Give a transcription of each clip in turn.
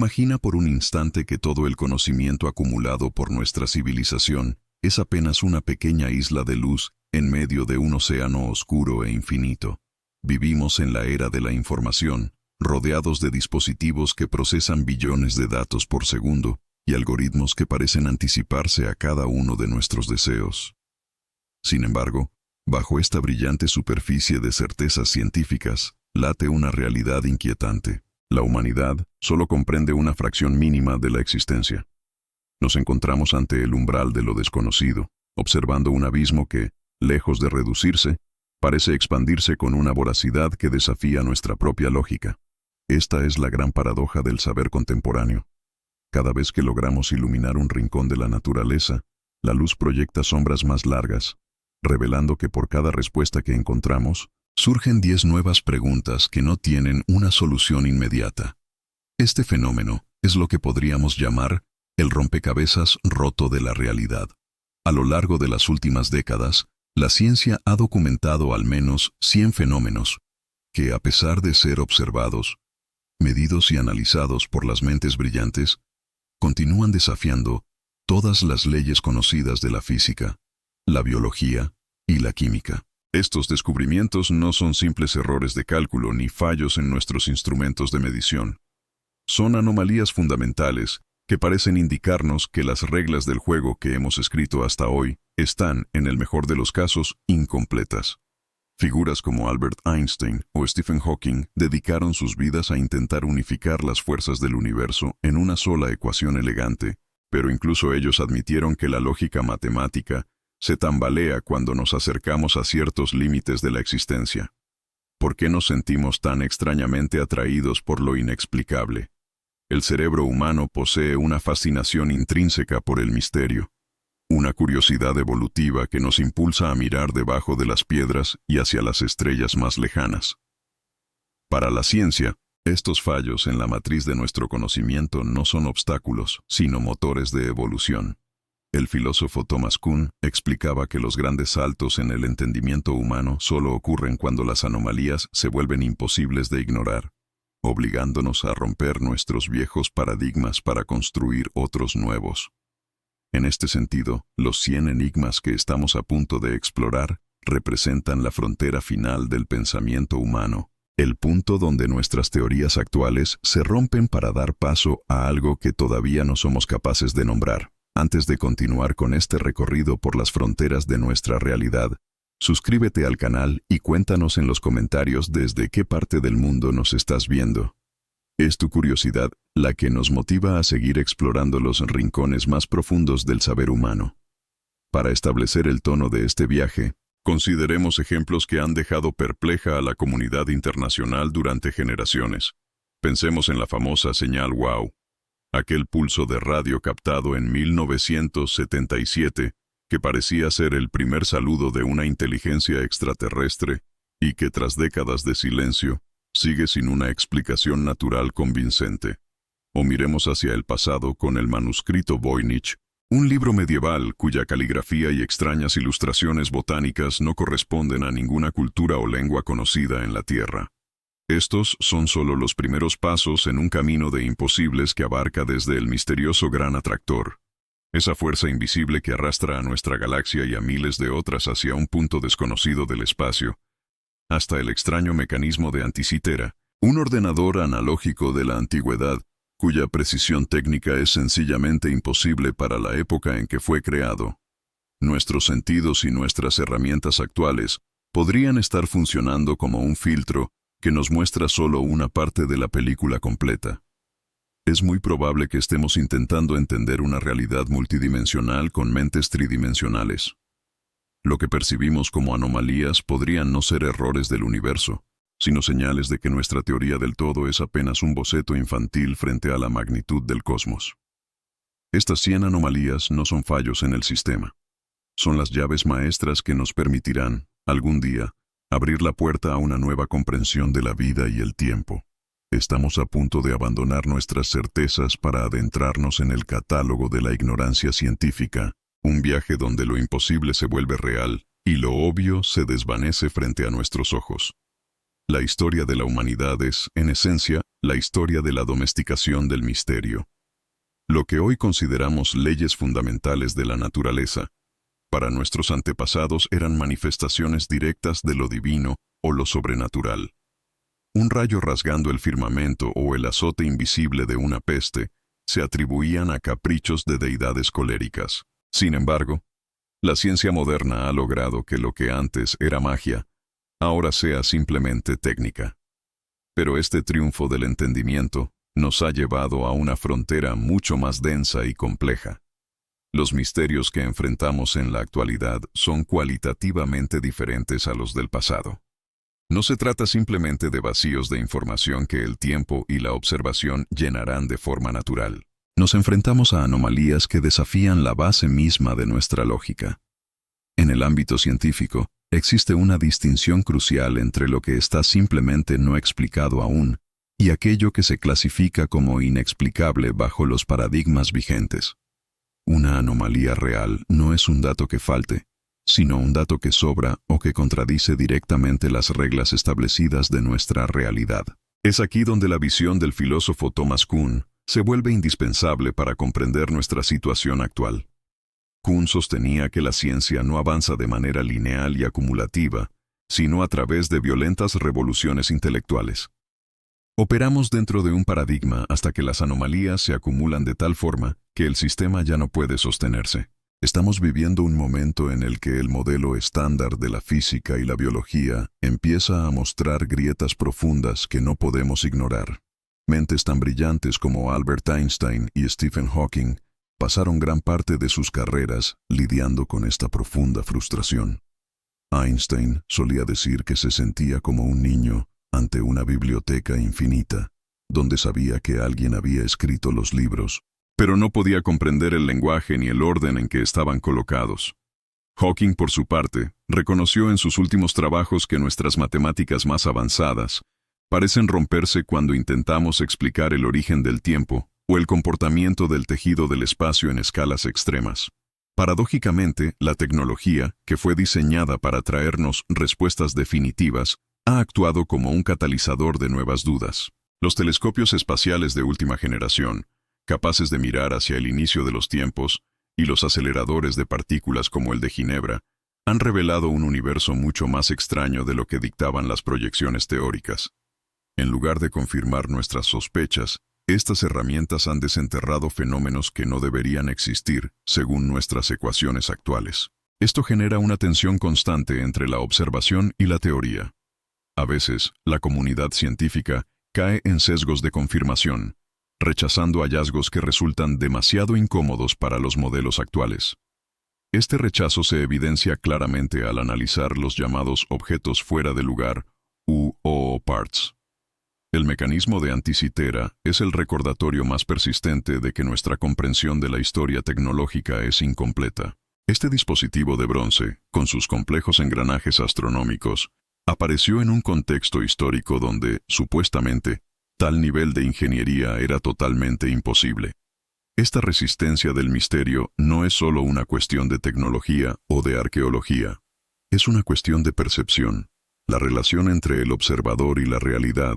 Imagina por un instante que todo el conocimiento acumulado por nuestra civilización es apenas una pequeña isla de luz en medio de un océano oscuro e infinito. Vivimos en la era de la información, rodeados de dispositivos que procesan billones de datos por segundo y algoritmos que parecen anticiparse a cada uno de nuestros deseos. Sin embargo, bajo esta brillante superficie de certezas científicas, late una realidad inquietante. La humanidad solo comprende una fracción mínima de la existencia. Nos encontramos ante el umbral de lo desconocido, observando un abismo que, lejos de reducirse, parece expandirse con una voracidad que desafía nuestra propia lógica. Esta es la gran paradoja del saber contemporáneo. Cada vez que logramos iluminar un rincón de la naturaleza, la luz proyecta sombras más largas, revelando que por cada respuesta que encontramos, surgen 10 nuevas preguntas que no tienen una solución inmediata. Este fenómeno es lo que podríamos llamar el rompecabezas roto de la realidad. A lo largo de las últimas décadas, la ciencia ha documentado al menos 100 fenómenos que, a pesar de ser observados, medidos y analizados por las mentes brillantes, continúan desafiando todas las leyes conocidas de la física, la biología y la química. Estos descubrimientos no son simples errores de cálculo ni fallos en nuestros instrumentos de medición. Son anomalías fundamentales que parecen indicarnos que las reglas del juego que hemos escrito hasta hoy están, en el mejor de los casos, incompletas. Figuras como Albert Einstein o Stephen Hawking dedicaron sus vidas a intentar unificar las fuerzas del universo en una sola ecuación elegante, pero incluso ellos admitieron que la lógica matemática se tambalea cuando nos acercamos a ciertos límites de la existencia. ¿Por qué nos sentimos tan extrañamente atraídos por lo inexplicable? El cerebro humano posee una fascinación intrínseca por el misterio, una curiosidad evolutiva que nos impulsa a mirar debajo de las piedras y hacia las estrellas más lejanas. Para la ciencia, estos fallos en la matriz de nuestro conocimiento no son obstáculos, sino motores de evolución. El filósofo Thomas Kuhn explicaba que los grandes saltos en el entendimiento humano solo ocurren cuando las anomalías se vuelven imposibles de ignorar, obligándonos a romper nuestros viejos paradigmas para construir otros nuevos. En este sentido, los 100 enigmas que estamos a punto de explorar representan la frontera final del pensamiento humano, el punto donde nuestras teorías actuales se rompen para dar paso a algo que todavía no somos capaces de nombrar. Antes de continuar con este recorrido por las fronteras de nuestra realidad, suscríbete al canal y cuéntanos en los comentarios desde qué parte del mundo nos estás viendo. Es tu curiosidad la que nos motiva a seguir explorando los rincones más profundos del saber humano. Para establecer el tono de este viaje, consideremos ejemplos que han dejado perpleja a la comunidad internacional durante generaciones. Pensemos en la famosa señal WOW, aquel pulso de radio captado en 1977 que parecía ser el primer saludo de una inteligencia extraterrestre y que tras décadas de silencio sigue sin una explicación natural convincente. O miremos hacia el pasado con el manuscrito Voynich, un libro medieval cuya caligrafía y extrañas ilustraciones botánicas no corresponden a ninguna cultura o lengua conocida en la Tierra. Estos son solo los primeros pasos en un camino de imposibles que abarca desde el misterioso Gran Atractor, esa fuerza invisible que arrastra a nuestra galaxia y a miles de otras hacia un punto desconocido del espacio, hasta el extraño mecanismo de Anticythera, un ordenador analógico de la antigüedad, cuya precisión técnica es sencillamente imposible para la época en que fue creado. Nuestros sentidos y nuestras herramientas actuales podrían estar funcionando como un filtro que nos muestra solo una parte de la película completa. Es muy probable que estemos intentando entender una realidad multidimensional con mentes tridimensionales. Lo que percibimos como anomalías podrían no ser errores del universo, sino señales de que nuestra teoría del todo es apenas un boceto infantil frente a la magnitud del cosmos. Estas 100 anomalías no son fallos en el sistema. Son las llaves maestras que nos permitirán, algún día, abrir la puerta a una nueva comprensión de la vida y el tiempo. Estamos a punto de abandonar nuestras certezas para adentrarnos en el catálogo de la ignorancia científica, un viaje donde lo imposible se vuelve real y lo obvio se desvanece frente a nuestros ojos. La historia de la humanidad es, en esencia, la historia de la domesticación del misterio. Lo que hoy consideramos leyes fundamentales de la naturaleza, para nuestros antepasados eran manifestaciones directas de lo divino o lo sobrenatural. Un rayo rasgando el firmamento o el azote invisible de una peste se atribuían a caprichos de deidades coléricas. Sin embargo, la ciencia moderna ha logrado que lo que antes era magia, ahora sea simplemente técnica. Pero este triunfo del entendimiento nos ha llevado a una frontera mucho más densa y compleja. Los misterios que enfrentamos en la actualidad son cualitativamente diferentes a los del pasado. No se trata simplemente de vacíos de información que el tiempo y la observación llenarán de forma natural. Nos enfrentamos a anomalías que desafían la base misma de nuestra lógica. En el ámbito científico, existe una distinción crucial entre lo que está simplemente no explicado aún y aquello que se clasifica como inexplicable bajo los paradigmas vigentes. Una anomalía real no es un dato que falte, sino un dato que sobra o que contradice directamente las reglas establecidas de nuestra realidad. Es aquí donde la visión del filósofo Thomas Kuhn se vuelve indispensable para comprender nuestra situación actual. Kuhn sostenía que la ciencia no avanza de manera lineal y acumulativa, sino a través de violentas revoluciones intelectuales. Operamos dentro de un paradigma hasta que las anomalías se acumulan de tal forma que el sistema ya no puede sostenerse. Estamos viviendo un momento en el que el modelo estándar de la física y la biología empieza a mostrar grietas profundas que no podemos ignorar. Mentes tan brillantes como Albert Einstein y Stephen Hawking pasaron gran parte de sus carreras lidiando con esta profunda frustración. Einstein solía decir que se sentía como un niño ante una biblioteca infinita, donde sabía que alguien había escrito los libros, pero no podía comprender el lenguaje ni el orden en que estaban colocados. Hawking, por su parte, reconoció en sus últimos trabajos que nuestras matemáticas más avanzadas parecen romperse cuando intentamos explicar el origen del tiempo o el comportamiento del tejido del espacio en escalas extremas. Paradójicamente, la tecnología, que fue diseñada para traernos respuestas definitivas, ha actuado como un catalizador de nuevas dudas. Los telescopios espaciales de última generación, capaces de mirar hacia el inicio de los tiempos, y los aceleradores de partículas como el de Ginebra, han revelado un universo mucho más extraño de lo que dictaban las proyecciones teóricas. En lugar de confirmar nuestras sospechas, estas herramientas han desenterrado fenómenos que no deberían existir según nuestras ecuaciones actuales. Esto genera una tensión constante entre la observación y la teoría. A veces, la comunidad científica cae en sesgos de confirmación, rechazando hallazgos que resultan demasiado incómodos para los modelos actuales. Este rechazo se evidencia claramente al analizar los llamados objetos fuera de lugar, o parts. El mecanismo de anticitera es el recordatorio más persistente de que nuestra comprensión de la historia tecnológica es incompleta. Este dispositivo de bronce, con sus complejos engranajes astronómicos, apareció en un contexto histórico donde, supuestamente, tal nivel de ingeniería era totalmente imposible. Esta resistencia del misterio no es solo una cuestión de tecnología o de arqueología. Es una cuestión de percepción. La relación entre el observador y la realidad,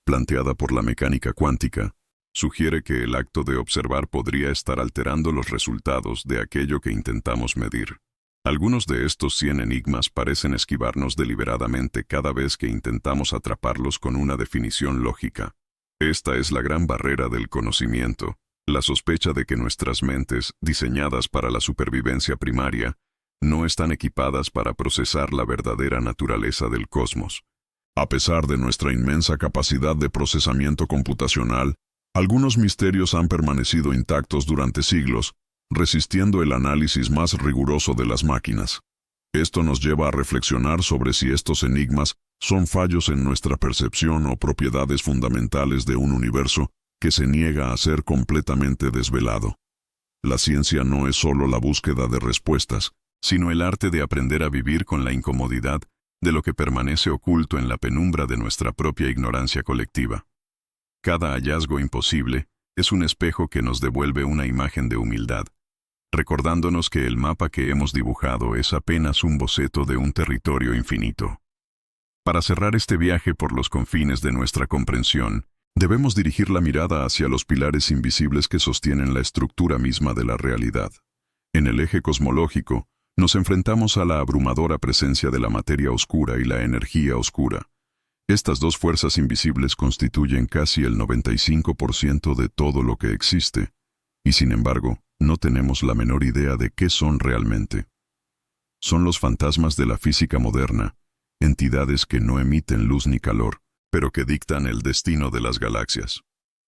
planteada por la mecánica cuántica, sugiere que el acto de observar podría estar alterando los resultados de aquello que intentamos medir. Algunos de estos 100 enigmas parecen esquivarnos deliberadamente cada vez que intentamos atraparlos con una definición lógica. Esta es la gran barrera del conocimiento, la sospecha de que nuestras mentes, diseñadas para la supervivencia primaria, no están equipadas para procesar la verdadera naturaleza del cosmos. A pesar de nuestra inmensa capacidad de procesamiento computacional, algunos misterios han permanecido intactos durante siglos, resistiendo el análisis más riguroso de las máquinas. Esto nos lleva a reflexionar sobre si estos enigmas son fallos en nuestra percepción o propiedades fundamentales de un universo que se niega a ser completamente desvelado. La ciencia no es solo la búsqueda de respuestas, sino el arte de aprender a vivir con la incomodidad de lo que permanece oculto en la penumbra de nuestra propia ignorancia colectiva. Cada hallazgo imposible es un espejo que nos devuelve una imagen de humildad, recordándonos que el mapa que hemos dibujado es apenas un boceto de un territorio infinito. Para cerrar este viaje por los confines de nuestra comprensión, Debemos dirigir la mirada hacia los pilares invisibles que sostienen la estructura misma de la realidad. En el eje cosmológico, nos enfrentamos a la abrumadora presencia de la materia oscura y la energía oscura. Estas dos fuerzas invisibles constituyen casi el 95% de todo lo que existe, y sin embargo, no tenemos la menor idea de qué son realmente. Son los fantasmas de la física moderna, entidades que no emiten luz ni calor, pero que dictan el destino de las galaxias.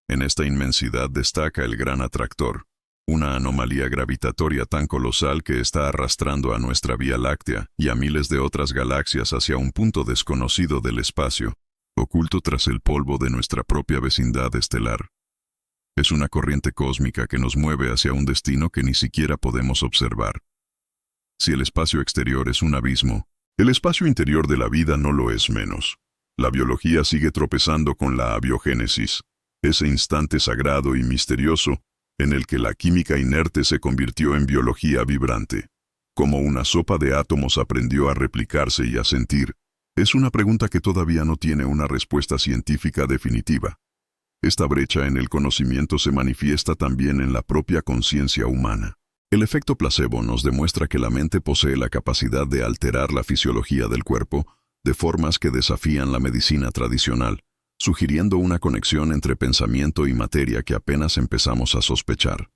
En esta inmensidad destaca el Gran Atractor, una anomalía gravitatoria tan colosal que está arrastrando a nuestra Vía Láctea y a miles de otras galaxias hacia un punto desconocido del espacio, oculto tras el polvo de nuestra propia vecindad estelar. Es una corriente cósmica que nos mueve hacia un destino que ni siquiera podemos observar. Si el espacio exterior es un abismo, el espacio interior de la vida no lo es menos. La biología sigue tropezando con la abiogénesis, ese instante sagrado y misterioso en el que la química inerte se convirtió en biología vibrante. Cómo una sopa de átomos aprendió a replicarse y a sentir, es una pregunta que todavía no tiene una respuesta científica definitiva. Esta brecha en el conocimiento se manifiesta también en la propia conciencia humana. El efecto placebo nos demuestra que la mente posee la capacidad de alterar la fisiología del cuerpo de formas que desafían la medicina tradicional, sugiriendo una conexión entre pensamiento y materia que apenas empezamos a sospechar.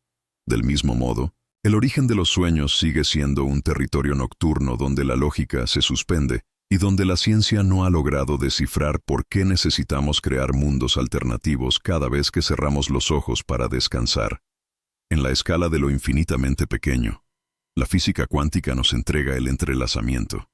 Del mismo modo, el origen de los sueños sigue siendo un territorio nocturno donde la lógica se suspende y donde la ciencia no ha logrado descifrar por qué necesitamos crear mundos alternativos cada vez que cerramos los ojos para descansar. En la escala de lo infinitamente pequeño, la física cuántica nos entrega el entrelazamiento.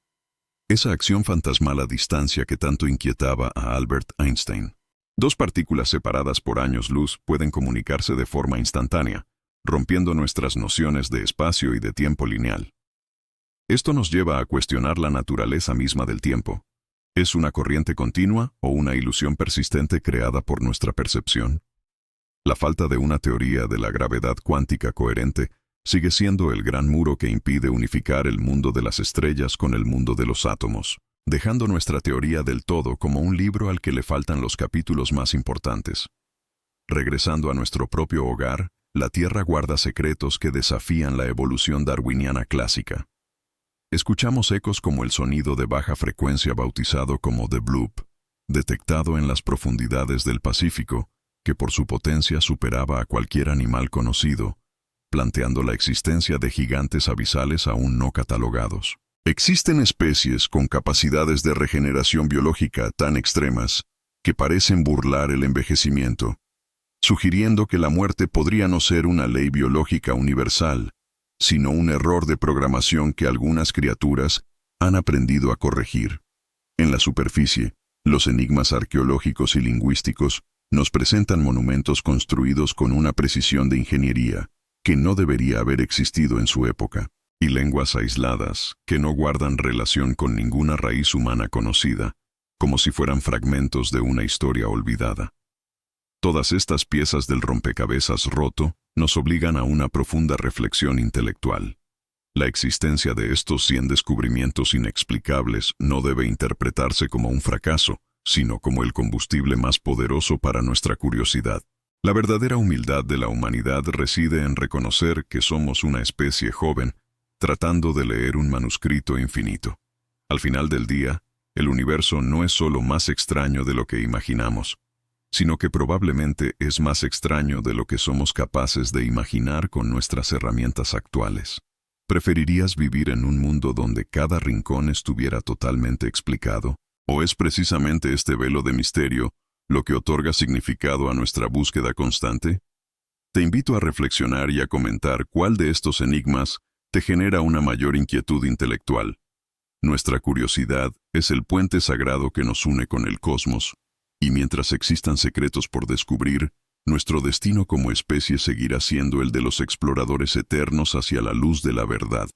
Esa acción fantasmal a distancia que tanto inquietaba a Albert Einstein. Dos partículas separadas por años luz pueden comunicarse de forma instantánea, rompiendo nuestras nociones de espacio y de tiempo lineal. Esto nos lleva a cuestionar la naturaleza misma del tiempo. ¿Es una corriente continua o una ilusión persistente creada por nuestra percepción? La falta de una teoría de la gravedad cuántica coherente sigue siendo el gran muro que impide unificar el mundo de las estrellas con el mundo de los átomos, dejando nuestra teoría del todo como un libro al que le faltan los capítulos más importantes. Regresando a nuestro propio hogar, la Tierra guarda secretos que desafían la evolución darwiniana clásica. Escuchamos ecos como el sonido de baja frecuencia bautizado como The Bloop, detectado en las profundidades del Pacífico, que por su potencia superaba a cualquier animal conocido, planteando la existencia de gigantes abisales aún no catalogados. Existen especies con capacidades de regeneración biológica tan extremas que parecen burlar el envejecimiento, sugiriendo que la muerte podría no ser una ley biológica universal, sino un error de programación que algunas criaturas han aprendido a corregir. En la superficie, los enigmas arqueológicos y lingüísticos nos presentan monumentos construidos con una precisión de ingeniería que no debería haber existido en su época, y lenguas aisladas que no guardan relación con ninguna raíz humana conocida, como si fueran fragmentos de una historia olvidada. Todas estas piezas del rompecabezas roto nos obligan a una profunda reflexión intelectual. La existencia de estos 100 descubrimientos inexplicables no debe interpretarse como un fracaso, sino como el combustible más poderoso para nuestra curiosidad. La verdadera humildad de la humanidad reside en reconocer que somos una especie joven, tratando de leer un manuscrito infinito. Al final del día, el universo no es solo más extraño de lo que imaginamos, sino que probablemente es más extraño de lo que somos capaces de imaginar con nuestras herramientas actuales. ¿Preferirías vivir en un mundo donde cada rincón estuviera totalmente explicado? ¿O es precisamente este velo de misterio lo que otorga significado a nuestra búsqueda constante? Te invito a reflexionar y a comentar cuál de estos enigmas te genera una mayor inquietud intelectual. Nuestra curiosidad es el puente sagrado que nos une con el cosmos, y mientras existan secretos por descubrir, nuestro destino como especie seguirá siendo el de los exploradores eternos hacia la luz de la verdad.